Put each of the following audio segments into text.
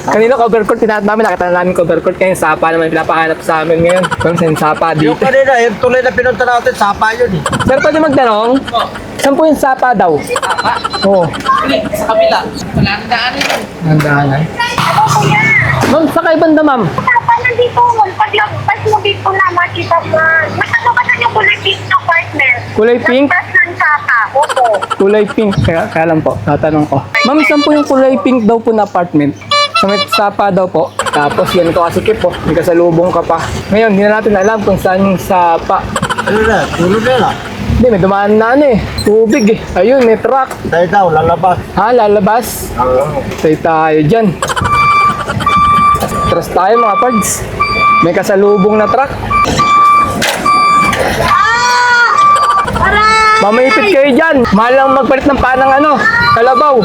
Kanina covercourt, tinahat namin, nakita na namin covercourt. Ngayon, sapa naman pinapahanap sa amin ngayon. Kung saan sapa Yung dito. kanina, yung tuloy na pinunta natin, sapa yun eh. Sir, pwede magtanong? Saan po yung sapa daw? Oo. Sa kabila. Wala ang daanan yun. Nandahanan. Ma'am, sa kay banda, ma'am. Sapa nandito, paglagpas mo dito na makita mo. Mas ano ba yung kulay pink na partner? Kulay pink? Lagpas ng sapa, opo. Kulay pink. Kaya lang po, tatanong ko. Ma'am, saan po yung kulay pink daw po na apartment? Sa may sapa daw po. Tapos yan to kasi kip po. May kasalubong ka pa. Ngayon, hindi na natin alam kung saan yung sapa. Ano na, tulog na lang. Hindi, may dumaan na ano eh. Tubig eh. Ayun, may truck. Tayo daw, lalabas. Ha, lalabas. Stay tayo dyan. Trust tayo mga pards. May kasalubong na truck. Mamaipit kayo dyan. Mahal lang magpalit ng panang ano, kalabaw.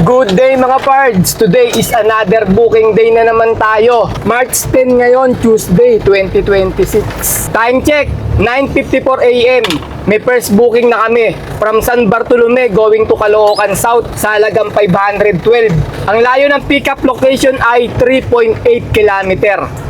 Good day mga pards! Today is another booking day na naman tayo. March 10 ngayon, Tuesday, 2026. Time check, 9:54 AM. May first booking na kami from San Bartolome going to Caloocan South sa halagang 512. Ang layo ng pickup location ay 3.8 km.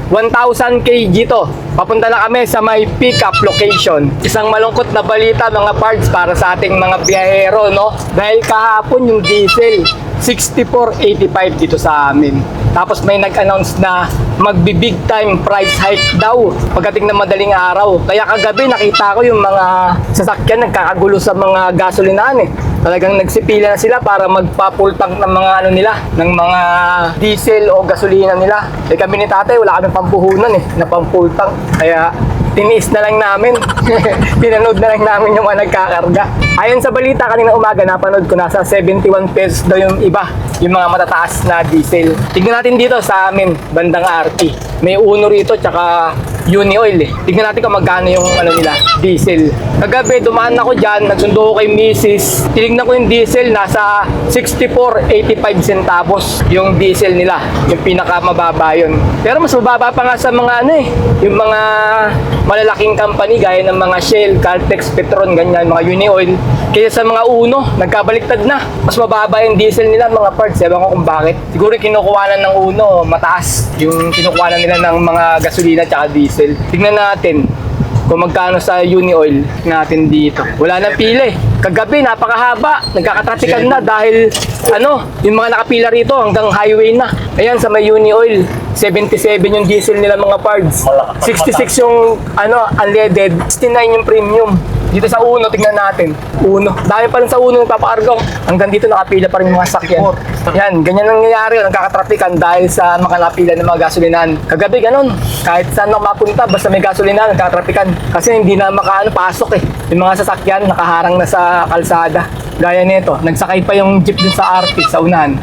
1,000 kg to. Papunta na kami sa may pick-up location. Isang malungkot na balita mga parts para sa ating mga biyahero, no? Dahil kahapon yung diesel, 64.85 dito sa amin. Tapos may nag-announce na magbi-big time price hike daw pagdating ng madaling araw. Kaya kagabi nakita ko yung mga sasakyan nagkakagulo sa mga gasolinahan eh. Talagang nagsipila na sila para magpa-full tank ng mga ano nila, ng mga diesel o gasolina nila. Eh kami ni tatay, wala kaming pampuhunan eh, na pang-full tank. Kaya tiniis na lang namin. Pinanood na lang namin yung mga nagkakarga. Ayon sa balita kanina umaga, napanood ko nasa 71 pesos daw yung iba, yung mga matataas na diesel. Tignan natin dito sa amin, bandang RT. May Uno rito, tsaka Unioil eh. Tignan natin kung magkano yung ano nila, diesel. Kagabi, dumaan ako dyan, nagsundo ko kay Mrs. Tinignan ko yung diesel, nasa 64.85 centavos yung diesel nila. Yung pinakamababa yun. Pero mas mababa pa nga sa mga ano eh, yung mga malalaking company gaya ng mga Shell, Caltex, Petron, ganyan, mga Unioil. Kaya sa mga Uno, nagkabaliktad na. Mas mababa yung diesel nila, mga parts. Ewan ko kung bakit. Siguro kinukuhanan ng Uno, mataas. Yung kinukuhanan nila ng mga gasolina at diesel. Tignan natin kung magkano sa Unioil natin dito. Wala nang pila eh. Kagabi, napakahaba. Nagkakatratikan na dahil ano, yung mga nakapila rito hanggang highway na. Ayan, sa may Unioil, 77 yung diesel nila mga parts. 66 yung ano, unleaded. 69 yung premium. Dito sa Uno, tignan natin. Uno. Dami pa rin sa Uno yung papaargaw. Hanggang dito nakapila pa rin yung mga sakyan. Yan, ganyan ang nangyayari. Nagkakatrapikan dahil sa mga napila ng mga gasolinahan. Kagabi, ganun. Kahit saan ako mapunta, basta may gasolinahan, nagkakatrapikan. Kasi hindi na pasok eh. Yung mga sasakyan, nakaharang na sa kalsada. Gaya nito, nagsakay pa yung jeep dun sa RT, sa unahan.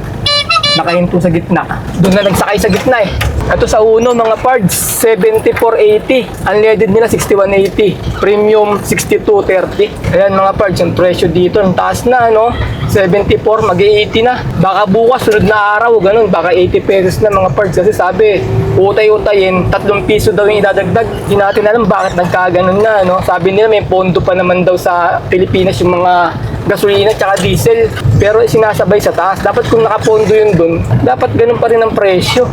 Nakahinto sa gitna. Doon na nagsakay sa gitna eh. Ito sa Uno, mga parts, 74.80. Unleaded nila, 61.80. Premium, 62.30. Ayan mga parts, yung presyo dito, ang taas na, no? 74, mag-80 na. Baka bukas, sunod na araw, ganun. Baka 80 pesos na mga parts. Kasi sabi, utay-utayin, 3 piso daw yung idadagdag. Hindi natin alam bakit nagkaganon na, no? Sabi nila, may pondo pa naman daw sa Pilipinas yung mga gasolina at diesel, pero sinasabay sa taas. Dapat kung nakapondo yun dun, dapat ganun pa rin ang presyo.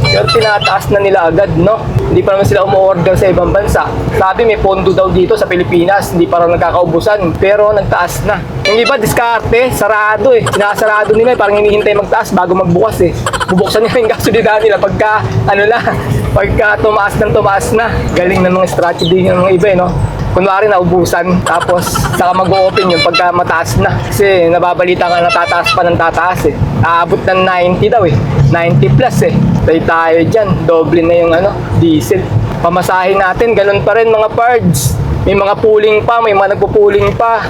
Pero tinataas na nila agad, no? Hindi pa naman sila umu-order sa ibang bansa. Sabi may pondo daw dito sa Pilipinas, hindi pa raw nagkakaubusan, pero nagtaas na. Yung iba, diskarte, sarado eh. Sinasarado nila, parang hinihintay magtaas bago magbukas eh. Bubuksan nila yung gasolina nila pagka, ano na, pagka tumaas na. Galing ng mga strategy ng mga iba eh, no? Kunwari naubusan, tapos saka mag-o-open yun pagka mataas na. Kasi nababalita nga natataas pa ng tataas eh. Aabot ng 90 daw eh. 90 plus eh. Tayo dyan, doble na yung ano, diesel. Pamasahin natin, ganun pa rin mga parts. May mga pooling pa, may mga nagpo-pooling pa.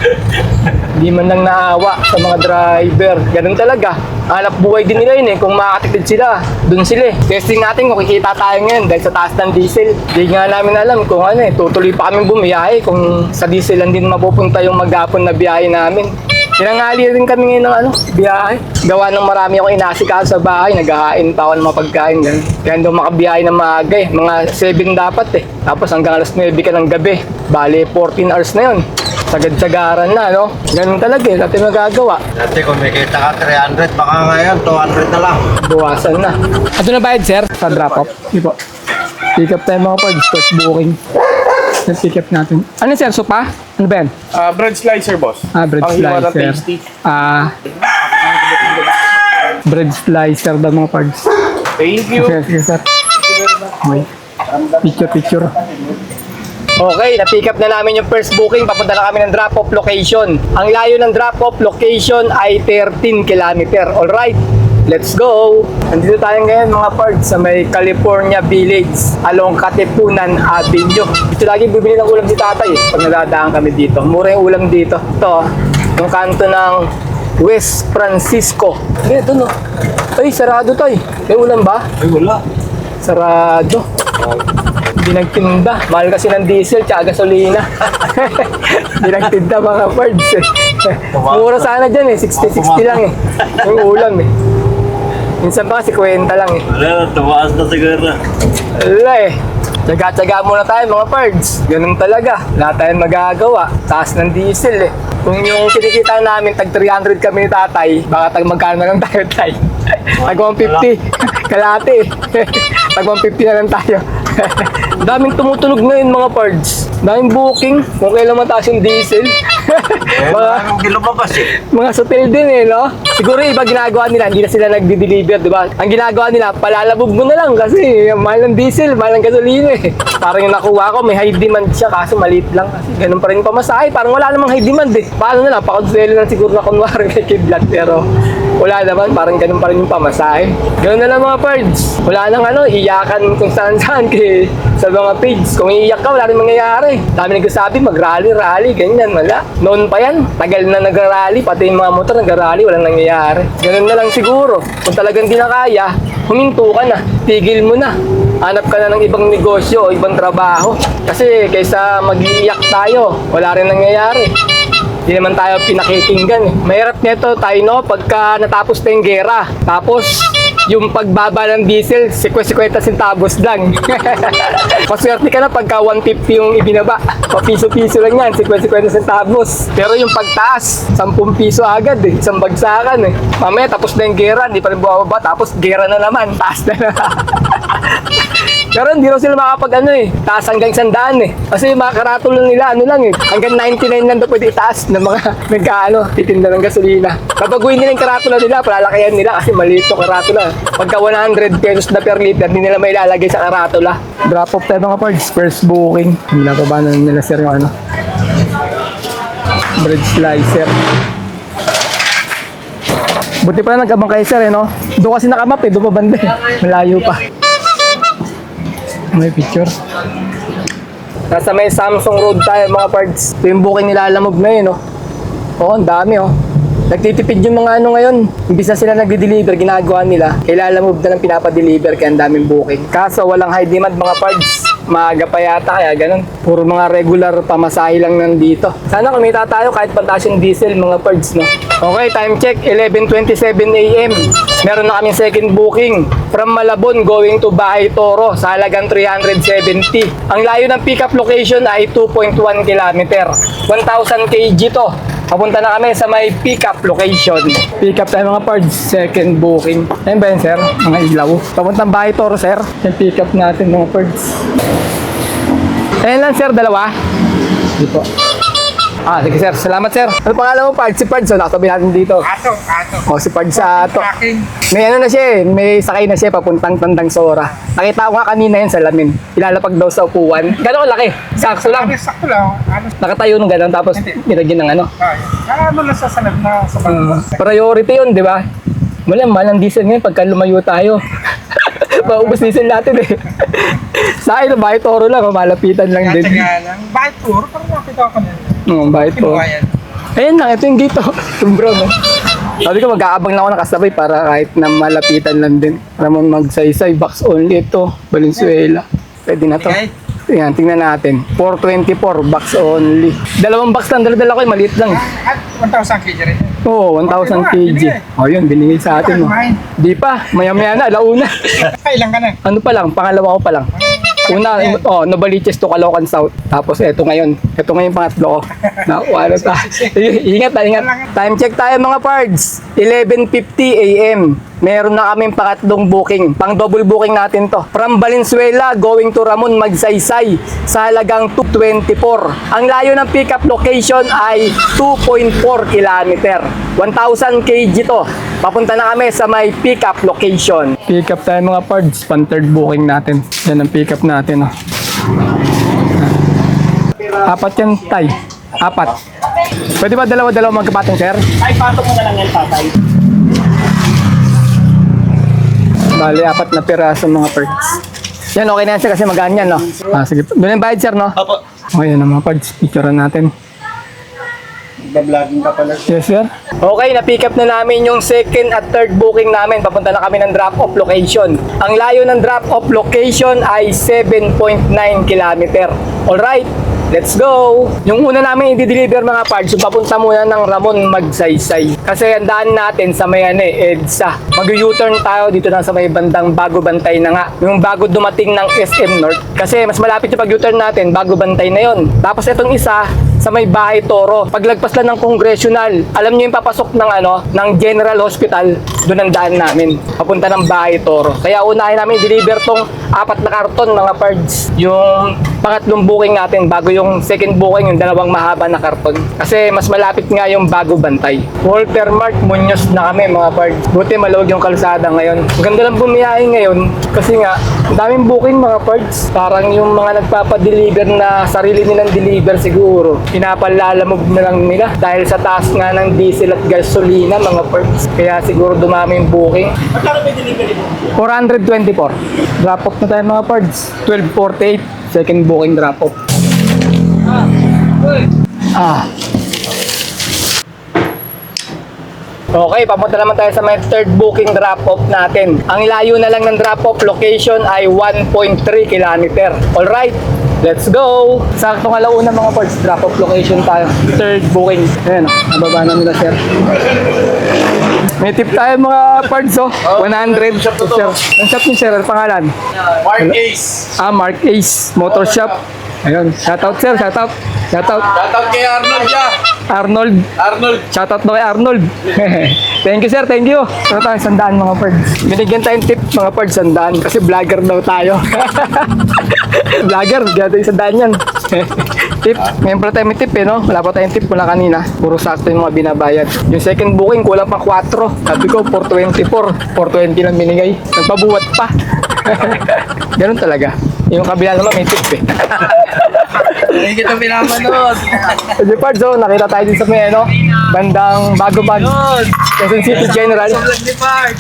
Di man lang naawa sa mga driver. Ganun talaga. Hanap buhay din nila yun eh. Kung makakatipid sila, dun sila eh. Testing natin kung kikita tayo ngayon dahil sa taas ng diesel. Di nga namin alam kung ano eh. Tutuloy pa kami bumiyahe kung sa diesel lang din mapupunta yung maghapon na biyahe namin. Tinangali rin kami ngayon ng biyahe. Gawa ng marami akong inasikaso sa bahay. Naghahain pa ako ng mga pagkain. Ganun. Kaya doon makabiyahe ng maaga eh. Mga 7 dapat eh. Tapos hanggang alas 9 ka ng gabi. Bale, 14 hours na yun. Sagad-sagaran na, no? Ganun talaga eh. Dati magagawa. Dati kung may kita ka 300, baka ngayon 200 na lang. Buwasan na. Ito na bayad, sir? Sa drop-off? Hindi po. Pick up tayo mga parts. First booking. Let's pick up natin. Ano, sir? Sopa? Ano ba yan? Bread slicer, boss. Bread Ang hiwa ng slicer. tasty. Bread slicer daw mga parts. Thank you. Okay, sir. Okay. Picture. Okay, na-pick up na namin yung first booking. Papunta na kami ng drop-off location. Ang layo ng drop-off location ay 13 kilometer. Alright, let's go! Nandito tayo ngayon mga parts sa may California Village along Katipunan Avenue. Dito lagi bibili ng ulam si tatay eh, pag nadadaan kami dito. Mura yung ulam dito. Ito, yung kanto ng West Francisco. Ito no. Ay, sarado tayo. May ulam ba? Ay, wala. Sarado. Hindi nagtinda. Mahal kasi ng diesel tsaka gasolina. Hindi nagtinda mga parts eh. Mura sana dyan eh. 60-60 lang eh. Yung ulam eh. Minsan pa kasi 50 lang eh. Wala, tumaas na siguro. Wala eh. Tsaga-tsaga muna tayo mga parts. Ganun talaga. Wala tayong magagawa. Taas ng diesel eh. Kung yung kinikita namin, tag 300 kami ni tatay, baka tag magkano na lang tayo tayo. Tag 150. Kalate eh. Tag 150 na lang tayo. Daming tumutunog ngayon mga parts. Daming booking. Kung kailan mataas yung diesel. Anong lumabas eh? Mga sotel din eh, no? Siguro iba ginagawa nila, hindi na sila nagdi-deliver, di ba? Ang ginagawa nila, palalabog mo na lang kasi mahal ng diesel, mahal ng gasolina eh. Parang yung nakuha ko, may high demand siya kaso maliit lang kasi ganun pa rin yung pamasahe. Parang wala namang high demand eh. Paano na lang, pakonselo lang siguro na kunwari kay Kidlat pero wala naman, parang ganun pa rin yung pamasahe. Ganun na lang mga pards. Wala nang iyakan kung saan-saan kay sa mga page. Kung iiyak ka, wala rin mangyayari. Dami nagsasabi, mag-rally, ganyan, wala. Noon pa yan, tagal na nag-rally, pati yung mga motor nag-rally, walang nangyayari. Ganun na lang siguro. Kung talagang di na kaya, huminto ka na, tigil mo na. Hanap ka na ng ibang negosyo o ibang trabaho. Kasi kaysa mag-iiyak tayo, wala rin nangyayari. Hindi naman tayo pinakikinggan eh. Mahirap nito tayo no, pagka natapos na yung gera. Tapos, yung pagbaba ng diesel, 50 centavos lang. Maswerte ka na pagka 150 yung ibinaba. Papiso-piso lang yan, 50 centavos. Pero yung pagtaas, 10 piso agad eh. Isang bagsakan eh. Mamaya tapos na yung gera, hindi pa rin bumababa. Tapos gera na naman, taas na naman. Pero hindi rin sila makapag taas hanggang 100 eh. Kasi yung mga karatula nila, lang eh. Hanggang 99 lang daw pwede itaas ng mga titinda ng gasolina. Kapag uwi nila yung karatula nila, palalakihan nila kasi maliit yung karatula. Pagka 100 pesos na per liter, hindi nila may ilalagay sa karatula. Drop off tayo mga parts, first booking. Nilababa na nila sir yung bread slicer. Buti pa na nag-abang kayo sir no? Doon kasi nakamap doon pa banda malayo pa. May picture. Nasa may Samsung Road tayo mga parts. Ito yung booking nila Alamog na yun, Oo, ang dami, Nagtitipid yung mga ngayon. Imbis na sila nagde-deliver, ginagawa nila. Kailangan move na lang pinapa-deliver kaya ang daming booking. Kaso walang high demand mga parts. Maaga pa yata kaya ganun. Puro mga regular pamasahe lang nandito. Sana kumita tayo kahit pataas yung diesel mga parts, no? Okay, time check, 11:27 AM. Meron na kaming second booking from Malabon going to Bahay Toro sa halagang 370. Ang layo ng pickup location ay 2.1 km. 1,000 kg to. Papunta na kami sa may pick-up location. Pick-up tayo mga parts, second booking. Ayun ba yun, sir? Mga ilaw. Papuntang Bahay Toro, sir. Yung pick-up natin mga parts. Ayun lang, sir, dalawa. Hindi po. Sige, sir. Salamat, sir. Ano pangalan mo, Pards? Si Pards, nakatabi natin dito. Ato. Si Pards sa Ato. May na siya may sakay na siya papuntang Tandang Sora. Nakita ko nga kanina yun sa lamin. Ilalapag daw sa upuan. Gano'ng laki? Sakso lang. Sakto lang. Nakatayo nung gano'n tapos nilagyan ng Ano lang sa sanag na sa priority yun, di ba? Mahal ang diesel ngayon pagka lumayo tayo. Paubos diesel natin eh. Sa akin, bahay toro lang, malapitan lang din. Kaya lang. Bakit puro? Parang makita ko na. Bahay toro. Kinuha yan. Ayun lang, ito yung gate oh. Yung brown oh. Sabi ko mag-aabang lang ako nakasabay para kahit na malapitan lang din. Para mo magsaysay, box only ito. Valenzuela. Pwede na to. Okay. Tingnan, tingnan natin. 424, box only. Dalawang box lang, dala-dala ko, maliit lang. At 1,000 kg rin. Oo, 1,000 kg. O yun, binigay sa atin mo. Di pa, maya-maya na, alauna. Ilang ka na? Ano pa lang, pangalawa ko pa lang. Una, Novaliches to Caloocan South. Tapos eto ngayon pangatlo ko. Nakuha na ta. Ingat. Time check tayo mga pards. 11:50 AM. Meron na kaming pangatlong booking. Pang double booking natin to. From Valenzuela going to Ramon Magsaysay sa halagang 224. Ang layo ng pickup location ay 2.4 kilometer. 1,000 kg to. Papunta na kami sa may pickup location. Pick up tayo mga pards. Pan third booking natin. Yan ang pick up natin. Oh. Apat yan, tay. Apat. Pwede ba dalawa-dalawa magkapatong, sir? Ay, patok mo na lang yan, tatay. Bali, apat na piraso mga pards. Yan, okay na yan sir kasi magaan yan, no? Sige. Doon yung bayad, sir, no? Opo. Okay, yan ang mga pards. Picturean natin. Nag-vlogging ka pala. Yes, sir. Okay, na-pick up na namin yung second at third booking namin. Papunta na kami ng drop-off location. Ang layo ng drop-off location ay 7.9 kilometer. Alright, let's go! Yung una namin i-deliver mga parts, yung papunta muna ng Ramon Magsaysay. Kasi ang daan natin sa may EDSA. Mag-U-turn tayo dito na sa may bandang Bago Bantay na nga. Yung bago dumating ng SM North. Kasi mas malapit yung pag-U-turn natin, Bago Bantay na yon. Tapos itong isa, sa may Bahay Toro. Paglagpas lang ng Congressional, alam niyo yung papasok ng ng General Hospital, doon ang daan namin. Papunta ng Bahay Toro. Kaya unahin namin i-deliver tong apat na karton mga pards. Yung pangatlong booking natin bago yung second booking, yung dalawang mahaba na karton. Kasi mas malapit nga yung Bago Bantay. Walter Mart Muñoz na kami mga pards. Buti maluwag yung kalsada ngayon. Ganda lang bumiyahe ngayon kasi nga ang daming booking mga pards. Parang yung mga nagpapadeliver na sarili nilang deliver siguro. Pinapalalamog na lang nila dahil sa taas nga ng diesel at gasolina mga parts. Kaya siguro dumami yung booking. Magkano may delivery mo? 424. Drop off na tayo mga parts. 12:48. Second booking drop off. Okay, papunta naman tayo sa may third booking drop-off natin. Ang layo na lang ng drop-off location ay 1.3 kilometer. Alright, let's go! Sakto nga launa mga parts, drop-off location tayo. Third booking. Ayan, nababa na nila sir. May tip tayo mga parts, 100. shop to to. Sir, ang shop ni sir, ang pangalan? Mark Ace. Mark Ace Motor Shop. Ayun, shoutout sir, shoutout. Shoutout. Shoutout kay Arnold ya. Arnold. Shoutout na kay Arnold. Thank you sir, thank you. Ito tayo, 100 mga pards. Binigyan tayong tip mga pards, 100. Kasi vlogger daw tayo. Vlogger, gano'n yung 100 yan. Tip, ngayon pala tayo may tip no? Wala pa tayong tip mula kanina. Puro sakto yung mga binabayad. Yung second booking, kulang pa 4. Sabi ko, 424. 420 lang binigay. Nagpabuwat pa. Ganun talaga. Yung kabila naman may tip eh. Hindi kita pinapanood. Kasi parts, nakita tayo din sa may bandang Bago-Bag. Quezon City General. Ni Park.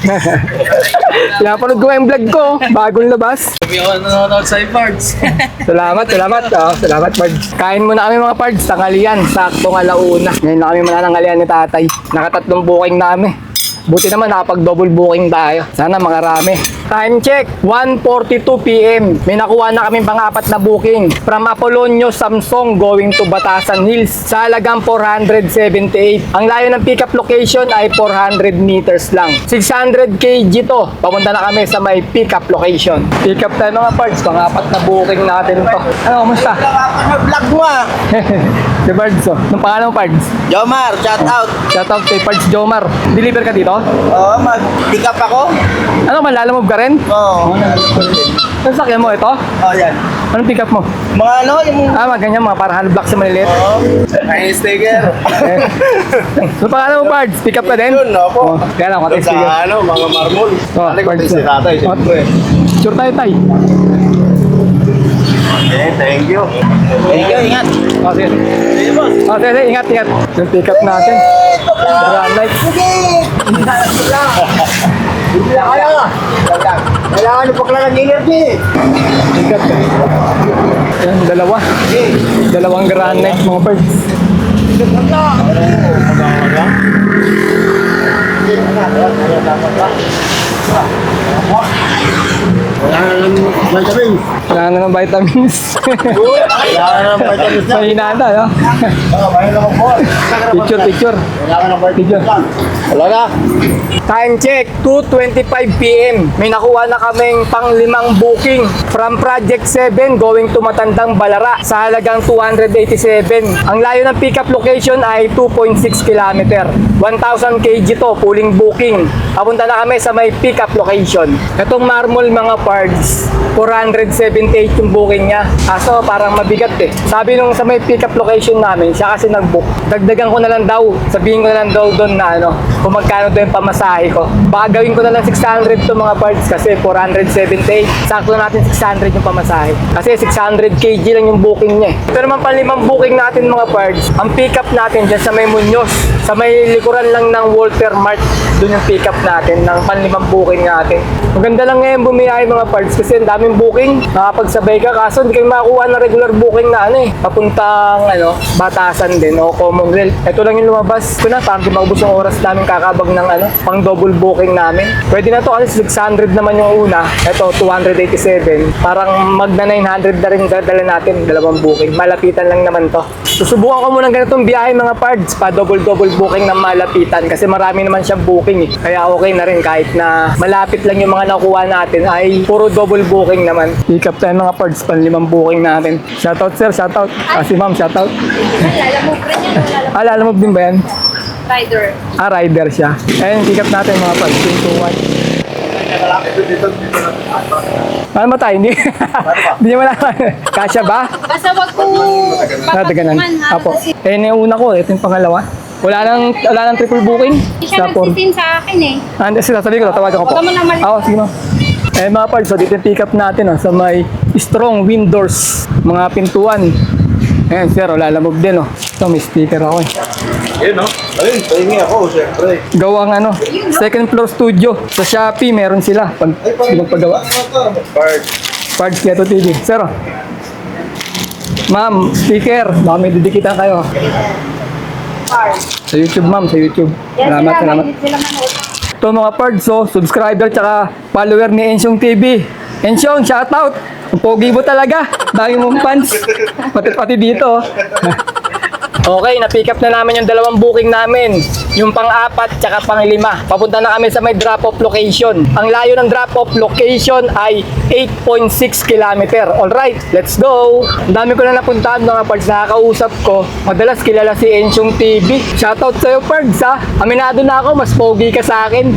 Pinapanood ko yung vlog ko. Bagong labas. Sabi ako nanonood sa Parks. Salamat. Salamat, parts. Kain muna kami mga parts. Tanghalian. Saktong alauna. Ngayon na kami mananangalian ni tatay. Nakatatlong booking na kami. Buti naman nakapag-double booking tayo. Sana makarami. Time check, 1:42 PM. May nakuha na kaming pang-apat na booking. From Apolonio, Samsung, going to Batasan Hills. Sa halagang 478. Ang layo ng pickup location ay 400 meters lang. 600 kg to. Papunta na kami sa may pickup location. Pick up tayo mga parts. Pang-apat na booking natin to. Ano, kumusta? Vlog mo ah. Si Pards, Nung pangalan mo, Pards? Jomar, shout out. Shoutout kay Pards Jomar. Deliver ka dito? Oo, mag-pick up ako. Ano, malalamove ka rin? Oo. Ano sakyan mo ito? Oo, yan. Anong pick up mo? Mga yung... Mga ganyan, mga para 100 blocks sa maliliit. Oo. Ay, sticker. So, pangalan mo, Pards? Pick up ka din? Yun, opo. Kaya lang, konti sticker. Mga marmol. Pards. si tatay, siyempre. Sure tayo, tay. Okay, thank you. Thank you, ingat. Sige. Sige, boss. Sige, ingat. Yung pick up natin. Run light. Kailangan mo pakla ng energy. Bigat eh. Yan, dalawa. Dalawang granite mga pards. Wala na ng vitamins. Mahina na, no? Picture. Wala na. Time check, 2:25 PM. May nakuha na kaming pang-limang booking from Project 7 going to Matandang Balara sa halagang 287. Ang layo ng pickup location ay 2.6 km. 1,000 kg to, pulling booking. Papunta na kami sa may pickup location. Itong marmol mga parts, 478 yung booking niya. Kaso parang mabigat eh. Sabi nung sa may pickup location namin, siya kasi nag-book. Dagdagan ko na lang daw, sabihin ko na lang daw doon na kung magkano daw yung pamasahe ko. Baka gawin ko na lang 600 to mga parts kasi 478. Sakto natin 600 yung pamasahe. Kasi 600 kg lang yung booking niya eh. Ito naman panlimang booking natin mga parts. Ang pickup natin dyan sa may Muñoz. Sa may likuran lang ng Walter Mart. Doon yung pickup natin ng panlimang booking natin. Maganda lang ngayon bumiyahe mga parts kasi ang daming booking. Nakapagsabay ka kaso hindi kayo makakuha ng regular booking na papuntang Batasan din o Commonwealth. Ito lang yung lumabas. Ito na, parang di maubos yung oras namin kakabag ng pang double booking namin. Pwede na to kasi 600 naman yung una. Ito 287. Parang magna 900 na rin dala natin dalawang booking. Malapitan lang naman to. Susubukan ko muna ganitong biyahe mga parts pa double booking ng malapitan kasi marami naman siyang booking eh. Kaya okay na rin kahit na malapit lang yung mga nakuha natin ay puro double booking naman. Pick up tayo mga parts panlimang booking natin. Shoutout sir, shoutout. Si ma'am, shoutout. Lalamog rin yan. Lalamog din ba yan? Rider. Rider siya. Ayun, pick up natin mga parts. 3, 2, 1. Ano tayo? Hindi. Hindi mo na. Kasya ba? Basta wag ko Nataganan. ha. Apo. Kasi Yung una ko, ito yung pangalawa. Wala nang triple booking. hindi siya nagsisin sa akin eh. Hindi, sasabihin ko, tawagan ko po. Huwag mo na mali- Oo, sige ma'am. Mga parts, so dito yung pick up natin sa may strong windows, mga pintuan. Ayan, sir, lalamog din Ito, may sticker ako Ayun, no? Ayun, pahingi ako, siyempre. Gawang second floor studio. Sa Shopee, meron sila. Pag pinagpagawa. Parts Keto TV. Sir, ma'am, sticker. Baka may didikitan kayo. Sa YouTube, ma'am, sa YouTube. Salamat. Ito mga parts, subscriber tsaka follower ni Ensyong TV. Ensyong, shoutout! Ang pogi mo talaga. Dami mong fans. Pati dito. Okay, na-pick up na namin yung dalawang booking namin. Yung pang-4 tsaka pang-5. Papunta na kami sa may drop-off location. Ang layo ng drop-off location ay 8.6 km. Alright, let's go! Ang dami ko na napuntahan mga parts, nakakausap ko. Madalas kilala si Ensyong TV. Shoutout sa'yo parts ha. Aminado na ako, mas pogi ka sa akin.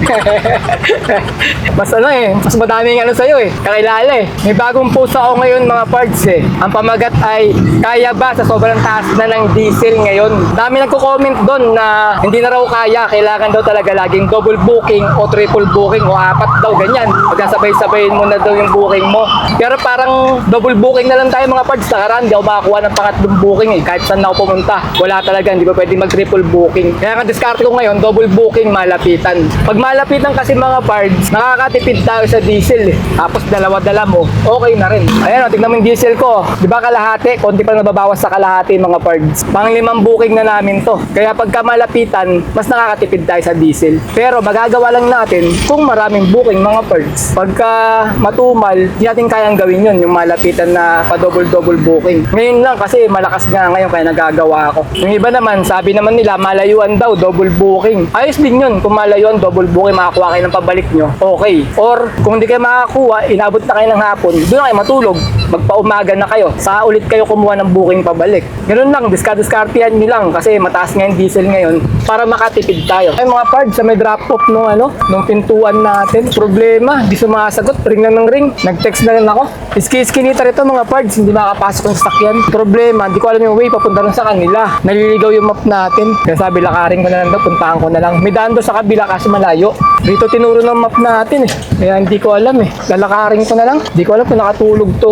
Mas mas madaming sa'yo kakilala May bagong post ako ngayon mga parts Ang pamagat ay, kaya ba sa sobrang taas na ng diesel ngayon? Dami nagko-comment doon na hindi na raw kaya, kailangan daw talaga laging double booking o triple booking o 4 daw, ganyan. Magkasabay-sabayin mo na daw yung booking mo. Pero parang double booking na lang tayo mga parts. Nakaraan, di ako makakuha ng pangatlong booking kahit saan na ako pumunta. Wala talaga, hindi pa pwede mag-triple booking. Kaya ang diskarte ko ngayon, double booking, malapitan. Pag malapitan kasi mga parts, nakakatipid tayo sa diesel Tapos dalawa-dala mo, okay na rin. Ayan tignan mo yung diesel ko. Di ba kalahati? Konti pa nababawas sa kalahati mga parts. Pang-5 booking na namin to. Kaya pagka malapitan, mas nakakatipid tayo sa diesel. Pero magagawa lang natin kung maraming booking mga parts. Pagka matumal, di natin kayang gawin yun, yung malapitan na pa-double booking. Ngayon lang kasi malakas nga ngayon kaya nagagawa ako. Yung iba naman, sabi naman nila, malayuan daw, double booking. Ayos din yun, kung malayuan, double booking, makakuha kayo ng pabalik nyo, okay. Or kung hindi kayo makakuha, inabot na kayo ng hapon, doon na kayo matulog, magpaumaga na kayo, saka ulit kayo kumuha ng booking pabalik. Ganun lang, diskartihan nyo lang kasi mataas nga yung diesel ngayon para makatipid tayo. Ay mga parts, sa may drop-off nung pintuan natin, problema, di sumasagot, ring lang ng ring, nag-text na rin ako. Iski-iskinita rito mga parts, hindi makakapasok yung sakyan. Problema, di ko alam yung way papunta rin sa kanila. Naliligaw yung map natin. Kaya sabi, lakarin ko na lang daw, puntahan ko na lang. May daan doon sa kabila kasi malayo. Dito tinuro ng map natin Kaya hindi ko alam Lalakarin ko na lang. Di ko alam kung nakatulog to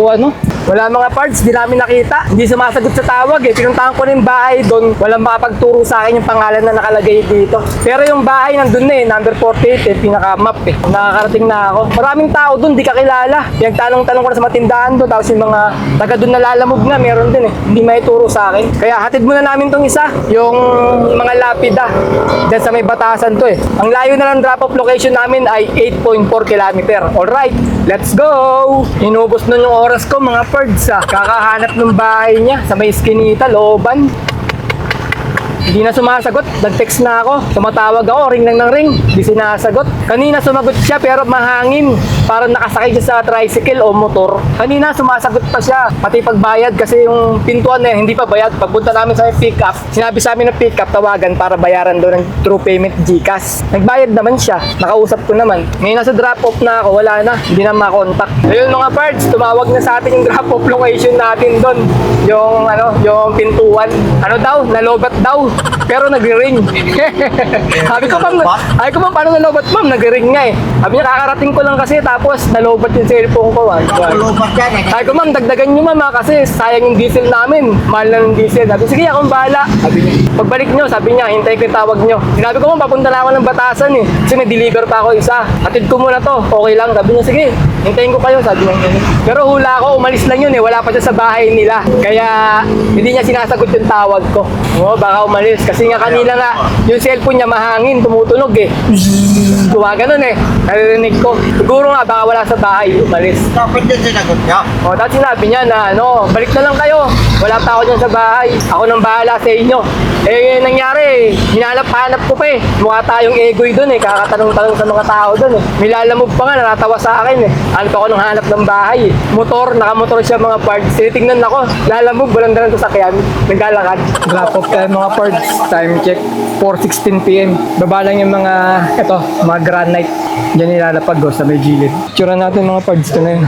Wala mga parts, di namin nakita. Hindi sumasagot sa tawag eh. Pinuntahan ko na yung bahay doon. Walang makapagturo sa akin yung pangalan na nakalagay dito. Pero yung bahay nandun na eh, number 48 eh, pinaka-map eh. Nakakarating na ako. Maraming tao doon, di kakilala. Pinagtanong-tanong ko na sa matindahan doon. Tapos yung mga taga doon na lalamog na, meron din eh. Hindi may turo sa akin. Kaya hatid muna namin tong isa, yung mga lapida. Diyan sa may batasan to eh. Ang layo na ng drop-off location namin ay 8.4 kilometer. Alright, let's go! Inubos nun yung oras ko mga pards ah. Kakahanap ng bahay niya sa may Eskinita, Looban. Hindi na sumasagot. Nag-text na ako. Tumatawag ako. Ring lang ng ring. Hindi sinasagot. Kanina sumagot siya pero mahangin. Parang nakasakay siya sa tricycle o motor. Kanina sumasagot pa siya. Pati pagbayad kasi yung pintuan na hindi pa bayad. Pagpunta namin sa pick up, sinabi sa amin ng pick up, tawagan para bayaran doon ng true payment GCash. Nagbayad naman siya. Nakausap ko naman. Ngayon nasa drop off na ako. Wala na. Hindi na makontak. Ayun mga parts, tumawag na sa atin yung drop off location natin doon. Yung pintuan. Ano daw? Nalobat daw. Pero nagre-ring. Sabi ko ma'am, paano nalobat ma'am? Nagre-ring nga eh. Sabi niya, kakarating ko lang kasi tapos nalobat yung cellphone ko. Lupat yan eh. Sabi ko ma'am, dagdagan niyo ma'am kasi sayang yung diesel namin. Mahal na yung diesel. Sabi, sige akong bahala. Sabi niya, pagbalik niyo, sabi niya, hintayin ko yung tawag niyo. Sinabi ko ma'am, papunta na ako ng Batasan eh. Kasi may deliver pa ako isa. Hatid ko muna to. Okay lang. Sabi niya, sige, hintayin ko kayo. Sabi niya, pero hula ko, umalis lang yun eh. Wala pa siya sa bahay nila. Kaya hindi niya sinasagot yung tawag ko. Oo, baka umalis. Kasi nga kanina nga, yung cellphone niya mahangin, tumutunog eh. Gumaganon eh. Naririnig ko. Siguro nga, baka wala sa bahay, umalis. Dapat din sinagot niya. O, tapos sinabi niya na, balik na lang kayo. Wala pa ako dyan sa bahay. Ako nang bahala sa inyo. Eh, nangyari, hinanap-hanap ko pa eh. Mukha tayong egoy dun eh. Kakatanong-tanong sa mga tao dun eh. May lalamog pa nga, natatawa sa akin eh. Hanap ako nung hanap ng bahay eh. Motor, nakamotor siya mga parts. Tinitingnan ako, lalamog, walang dalang sasakyan. Naglalakad. Drop off tayo mga parts. Time check, 4:16 PM. Baba lang yung mga, mga granite. Diyan nilalapag sa may gilid. Tsura natin mga parts, ito na yun.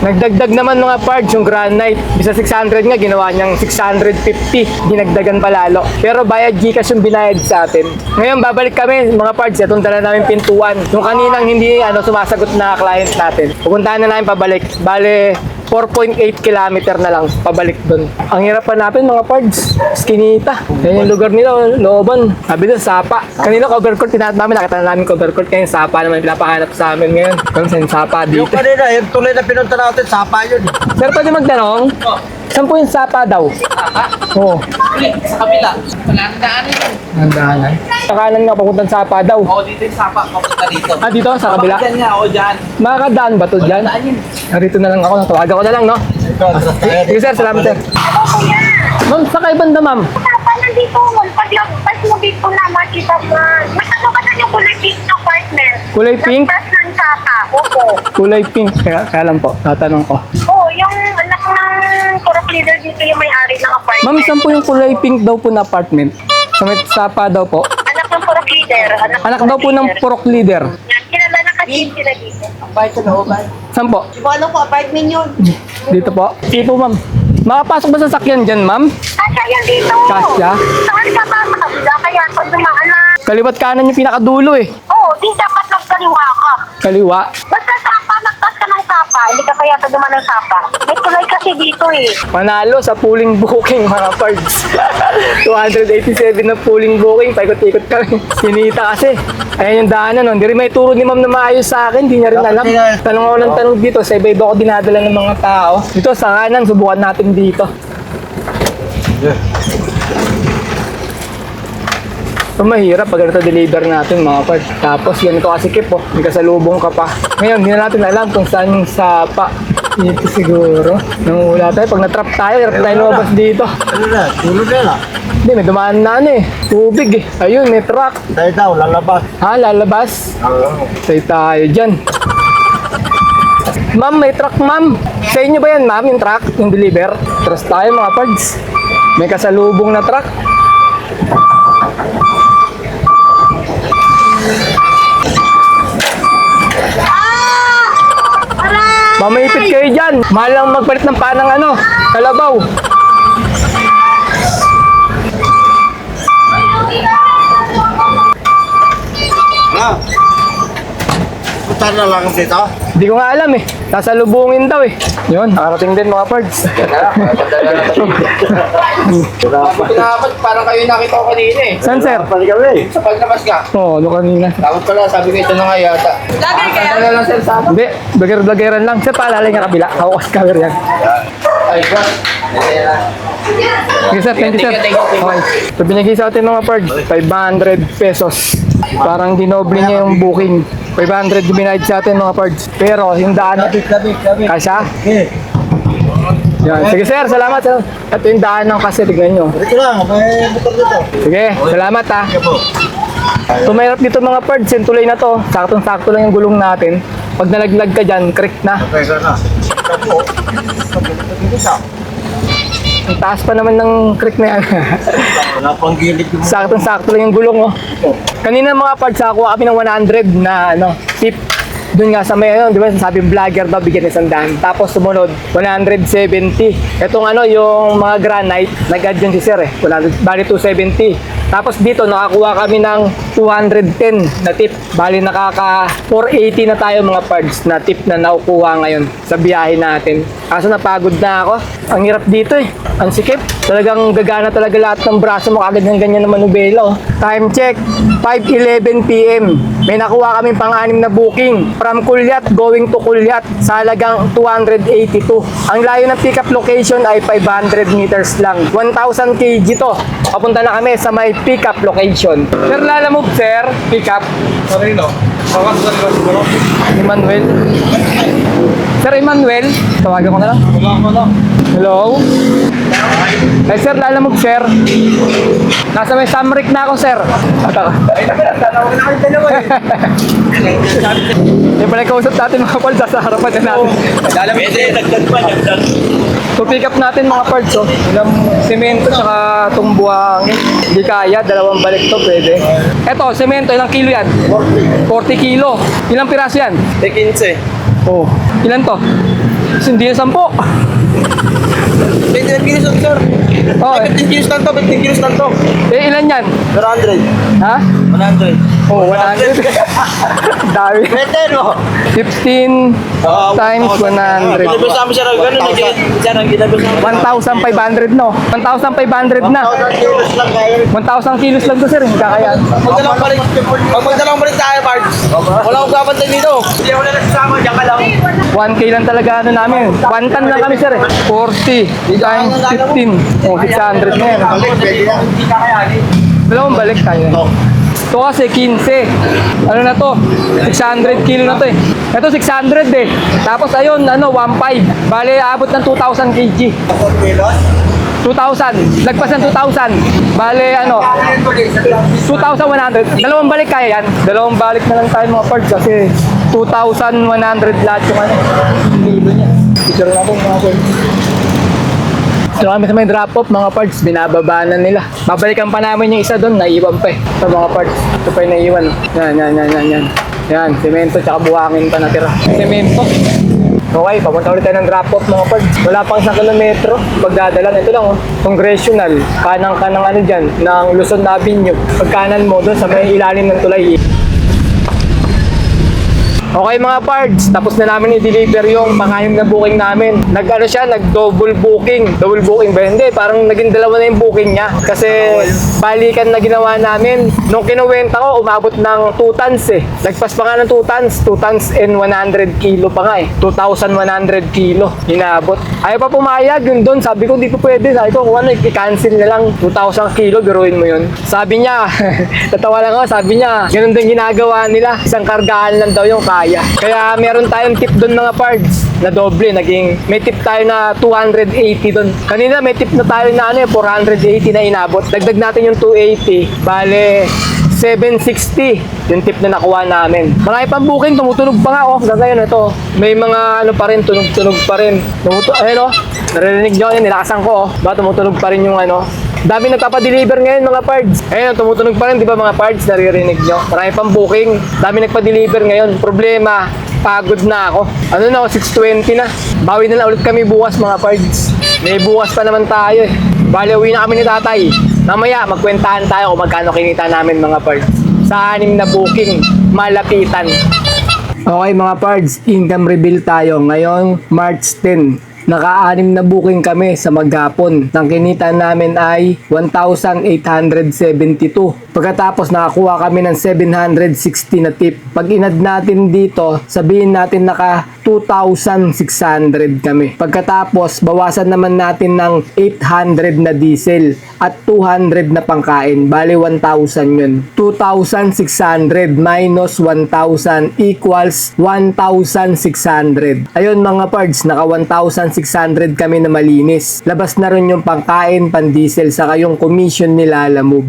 Nagdagdag naman mga parts yung granite. Bisa 600 nga, ginawa niyang 650. Dinagdagan pa lalo. Pero bayad GCash yung binayad sa atin. Ngayon, babalik kami mga parts. Itong dala namin pintuan. Yung kaninang hindi sumasagot na client natin. Pupuntahan na namin pabalik. Bale, 4.8 kilometer na lang pabalik doon. Ang hirap pa natin mga parts. Eskinita. Yan yung lugar nila, Looban. Sabi doon, Sapa. Kanina cover court, tinatawag namin. Nakita na namin cover court. Kaya yung Sapa naman pinapahanap sa amin ngayon. Kung saan Sapa Yung dito. kanina, yung tuloy na pinunta natin, sapa yun. Sir, pwede magtanong? Saan po yung Sapa daw? Oo. Sa kabila. Wala nang daan yun. Ang daanan. Sa kanan nga, papuntang Sapa daw. Oo, dito yung sapa. Papunta dito. Ah, dito? Sa kabila? Dyan nga, o dyan. Makakadaan ba to dyan? Daan yun. Narito na lang ako. Natawagan ko na lang, no? Ito, atras tayo. Sige, sir. Salamat, sir. Ano kuya? Ma'am, sa kay banda, ma'am? Sapa nandito mo. Paglagpas mo dito na makita mo. Mas ano ba yung kulay pink na partner? Kulay pink? Lagpas ng sapa. Opo. Kulay pink. Kaya lang po. Tatanong ko. Oo, yung anak ng correct leader dito yung may-ari ng apartment. Ma'am, saan po yung kulay pink daw po na apartment? Sa may Sapa daw po. Anak ng correct leader. Anak daw po ng purok leader. Yan, kilala na kasi sila dito. Bakit sa looban? Saan po? Di ko alam kung apartment yun. Dito po. Sige po, ma'am. Makapasok ba sa sakyan dyan, ma'am? Kasya yan dito. Kasya? Saan ka ba makabila? Kaya pag dumaan na. Kaliwat kanan yung pinakadulo eh. Oo, di dapat nagkaliwa ka. Kaliwa. Basta sapa, nagtas ka ng sapa. Hindi ka kaya sa dumaan ng sapa. May tulay kasi dito eh. Manalo sa pooling booking mga parts. 287 na pooling booking. Paikot-ikot kami. Sinita kasi. Ayan yung daanan. Hindi rin may turo ni ma'am na maayos sa akin. Hindi niya rin alam. Tanong ako ng tanong dito. Sa iba-iba ako dinadala ng mga tao. Dito sa kanan, subukan natin dito. So, mahirap pag ito deliver natin mga parts. Tapos yan ko kasi kip may kasalubong ka pa. Ngayon, hindi na natin alam kung saan yung Sapa. Dito siguro. Nangula tayo. Pag na-trap tayo, hirap tayo lumabas dito. Ano na, tulog na lang. Hindi, may dumaan na tubig eh. Ayun, may truck. Tayo daw, lalabas. Ha, lalabas. Say tayo dyan. Ma'am, may truck ma'am. Sa inyo ba yan ma'am, yung truck, yung deliver? Trust tayo mga parts. May kasalubong na truck. Mamaipit kayo dyan. Mahal lang magpalit ng panang kalabaw. Punta na lang dito. Hindi ko nga alam eh. Sasalubungin daw eh. Yun, nakarating din mga pards. Dapat parang kayo nakita ko kanina eh. Saan sir? Sa paglabas ka. Oo, ano kanina. Dapat pala, sabi ko ito na nga yata. Lagay kaya? Ano lang sir sa Hindi, vlogger-vloggeran lang. Sir, paalala niya kabila. Ako kasi cover yan. Ay ba? Sige sir, thank you sir. Thank you. Okay. So binigay sa atin mga pards, 500 pesos. Parang dinoble niya yung booking. 500 binayad sa atin mga pards. Pero yung daan, kasya? Yan. Sige sir, salamat sir. Ito yung daan ng kasi, tignan nyo. Ito lang, may motor dito. Sige, salamat ha. Sige po. Tumayarap dito mga pards, yung tulay na to. Saktong-sakto lang yung gulong natin. Pag nalaglag ka dyan, creek na. Okay, sana. Ito po. Dito siya. Ang taas pa naman ng creek na yan. Wala pang gilid yung Saktong-sakto lang yung gulong, oh. Kanina mga parts, nakuha kami ng 100 na tip. Doon nga sa may di ba, sabi vlogger daw bigyan ng 100. Tapos sumunod 170. Etong yung mga granite, nag-add yun si sir eh. Bali 270. Tapos dito nakakuha kami ng 210 na tip. Bali nakaka 480 na tayo mga parts na tip na nakukuha ngayon sa biyahe natin. Kaso napagod na ako. Ang hirap dito eh. Ang sikip. Talagang gagana talaga lahat ng braso mo kagad ng ganyan na manubela. Oh. Time check, 5:11 PM. May nakuha kaming pang-anim na booking from Kulyat going to Kulyat sa halagang 282. Ang layo ng pickup location ay 500 meters lang. 1,000 kg to. Papunta na kami sa may pickup location. Sir, lalamove sir, pickup. Sarino. Bawas sa siguro. Emmanuel. Sir Emmanuel, tawagan ko na lang. Wala. Hello? Eh sir, lalamove sir. Nasa may Samric na ako sir. Ata ka. Yung pala kausap natin mga parts, sa harapan na natin. So pick up natin mga parts, oh. Ilang semento tsaka itong buhangin. Hindi kaya, dalawang balik to pwede. Eto, semento, ilang kilo yan? 40 kilo. Ilang piraso yan? 15. Oh. Ilan to? Hindi yung 10. 20 kilos lang sir. Oh, 15 kilos lang to, 15 kilos lang to. eh ilan yan? 100. Ha? 100. Oh, 100. Dami. Pwede no? 15 times 100. Ginabi sa amin siya ng gano'n, ginabi sa amin. 1,500 no? 1,500 na. 1,000 kilos lang kaya. 1,000 kilos lang to sir, hindi kakayaan. Magdalawang pa rin. Pag magdalawang pa rin tayo, Pards. Wala akong gabantay dito. Hindi ako na nagsasama, diyan ka lang. 1K lang talaga namin. 1 ton lang kami sir eh. 40 times 15. Oh, 600 na yan. Pwede yan. Hindi ka kayanin. Dalawang balik tayo. Ito kasi 15. Ano na to? 600 kilo na to eh. Ito 600 eh. Tapos ayun, 1.5. Bale, abot ng 2,000 kg. 2,000. Lagpas ng 2,000. Bale, 2,100. Dalawang balik kaya yan. Dalawang balik na lang tayo mga parts kasi 2,100 lahat yung kilo niya. Picture natin mga parts. So kami sa may drop-off, mga parts, binababa na nila. Babalikan pa namin yung isa doon, naiwan pa eh. Sa mga parts, ito pa yung naiwan. Yan. Yan, semento tsaka buhangin pa natira. Semento. Okay, papunta ulit tayo ng drop-off mga parts. Wala pang 1 kilometro. Pagdadalan, ito lang Congressional. Kanang dyan, ng Luzon Avenue. Pagkanan mo doon sa may ilalim ng tulay. Okay mga parts, tapos na namin i-deliver yung pang-anim na booking namin. Nag-double booking. Double booking ba? Hindi, parang naging dalawa na yung booking niya. Kasi balikan na ginawa namin. Nung kinuwenta ko, umabot ng 2 tons eh. Lagpas pa nga ng 2 tons. 2 tons and 100 kilo pa nga eh. 2,100 kilo. Inabot. Ayaw pa pumayag yun doon. Sabi ko, di po pwede. Sabi ko, kung i-cancel na lang 2,000 kilo, biruin mo yun. Sabi niya, tatawa lang ako, sabi niya, ganun din ginagawa nila. Isang kargahan lang daw yung kaya. Kaya meron tayong tip doon mga parts na doble. May tip tayo na 280 doon. Kanina may tip na tayo na 480 na inabot. Dagdag natin yung 280. Bale, 760 yung tip na nakuha namin. Marami pang booking, tumutunog pa nga hanggang ngayon ito. May mga pa rin, tunog pa rin. Ayun narinig nyo yun, nilakasan ko ba tumutunog pa rin yung dami nagpapadeliver ngayon mga parts. Ayun, tumutunog pa rin, di ba mga parts, naririnig nyo. Marami pang booking, dami nagpa-deliver ngayon. Problema, pagod na ako. 6:20 na. Bawi na ulit kami bukas mga parts. May bukas pa naman tayo eh. Bale, uwi na kami ni tatay. Mamaya, magkwentahan tayo kung magkano kinita namin mga parts. Sa 6 na booking, malapitan. Okay mga pards, income reveal tayo ngayong March 10. Naka-anim na booking kami sa maghapon. Ang kinita namin ay 1,872. Pagkatapos nakakuha kami ng 760 na tip. Pag inad natin dito, sabihin natin naka 2,600 kami. Pagkatapos, bawasan naman natin ng 800 na diesel at 200 na pangkain. Bali 1,000 yun. 2,600 minus 1,000 equals 1,600. Ayun mga pards, naka 1,600 kami na malinis. Labas na rin yung pangkain, pan-diesel, saka yung commission nila Lalamove.